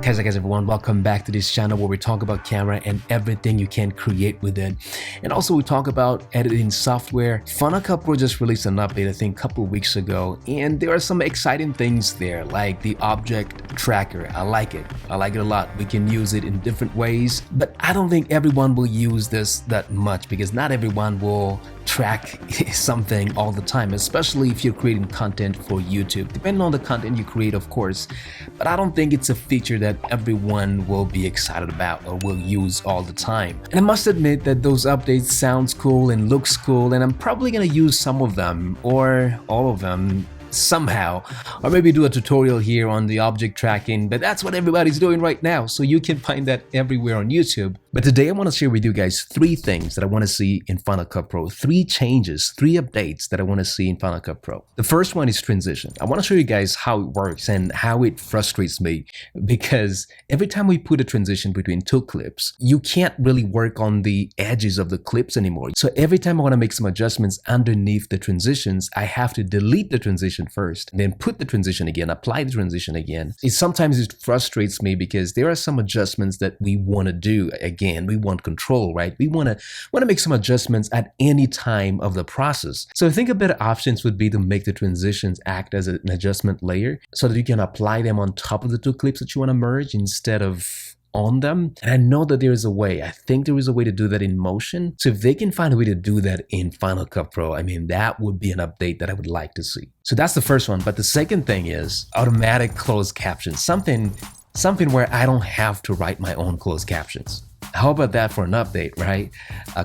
Guys, everyone, welcome back to this channel where we talk about camera and everything you can create with it. And also we talk about editing software. Final Cut Pro just released an update, I think a couple of weeks ago, and there are some exciting things there, like the object tracker. I like it a lot. We can use it in different ways, but I don't think everyone will use this that much because not everyone will track something all the time, especially if you're creating content for YouTube, depending on the content you create, of course. But I don't think it's a feature that everyone will be excited about or will use all the time. And I must admit that those updates sounds cool and looks cool, and I'm probably gonna use some of them or all of them somehow, or maybe do a tutorial here on the object tracking, but that's what everybody's doing right now, so you can find that everywhere on YouTube. But today I want to share with you guys 3 things that I want to see in Final Cut Pro, 3 changes, 3 updates that I want to see in Final Cut Pro. The first one is transition. I want to show you guys how it works and how it frustrates me, because every time we put a transition between 2 clips, you can't really work on the edges of the clips anymore. So every time I want to make some adjustments underneath the transitions, I have to delete the transition first, and then put the transition again, apply the transition again. Sometimes it frustrates me because there are some adjustments that we want to do. Again, we want control, right? We want to make some adjustments at any time of the process. So I think a better options would be to make the transitions act as an adjustment layer so that you can apply them on top of the 2 clips that you want to merge instead of on them. And I know that there is a way. I think there is a way to do that in Motion. So if they can find a way to do that in Final Cut Pro, I mean, that would be an update that I would like to see. So that's the first one. But the second thing is automatic closed captions. Something where I don't have to write my own closed captions. How about that for an update, right?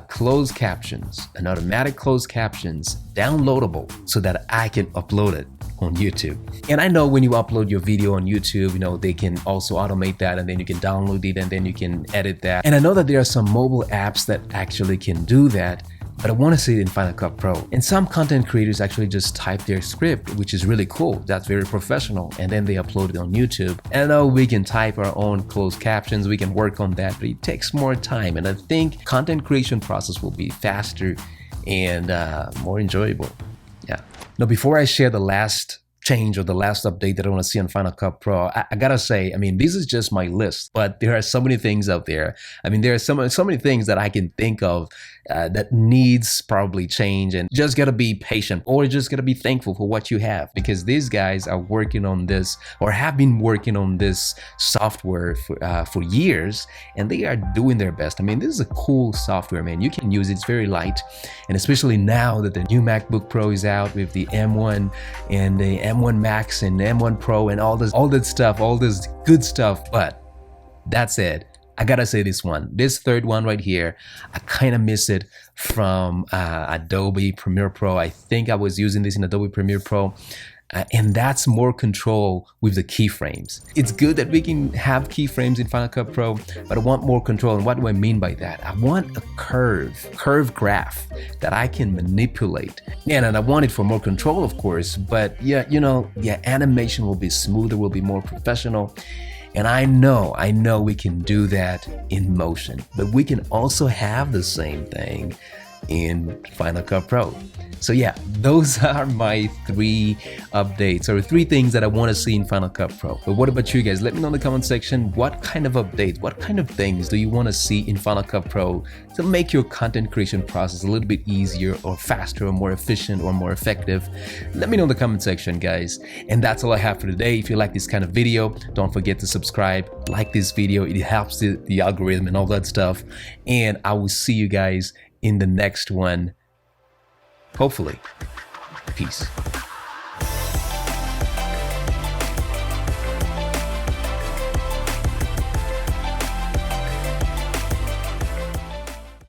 Closed captions, an automatic closed captions, downloadable so that I can upload it on YouTube. And I know when you upload your video on YouTube, you know, they can also automate that, and then you can download it and then you can edit that. And I know that there are some mobile apps that actually can do that, but I want to see it in Final Cut Pro. And some content creators actually just type their script, which is really cool. That's very professional. And then they upload it on YouTube. And I know we can type our own closed captions. We can work on that, but it takes more time. And I think content creation process will be faster and more enjoyable. Yeah. Now, before I share the last change or the last update that I want to see on Final Cut Pro, I gotta say, I mean, this is just my list, but there are so many things out there. I mean, there are so many things that I can think of that needs probably change, and just gotta be patient or just gotta be thankful for what you have, because these guys are working on this or have been working on this software for years, and they are doing their best. I mean, this is a cool software, man. You can use it. It's very light, and especially now that the new MacBook Pro is out with the M1 and the M1 Max and M1 Pro and all this good stuff. But that said, I gotta say this third one right here, I kind of miss it from Adobe Premiere Pro. I think I was using this in Adobe Premiere Pro. And that's more control with the keyframes. It's good that we can have keyframes in Final Cut Pro, but I want more control. And what do I mean by that? I want a curve graph that I can manipulate. And I want it for more control, of course, but yeah, you know, yeah, animation will be smoother, will be more professional. And I know we can do that in Motion, but we can also have the same thing in Final Cut Pro. So yeah, those are my 3 updates, or 3 things that I want to see in Final Cut Pro. But what about you guys? Let me know in the comment section, what kind of updates, what kind of things do you want to see in Final Cut Pro to make your content creation process a little bit easier or faster or more efficient or more effective? Let me know in the comment section, guys. And that's all I have for today. If you like this kind of video, don't forget to subscribe, like this video. It helps the algorithm and all that stuff. And I will see you guys in the next one. Hopefully. Peace.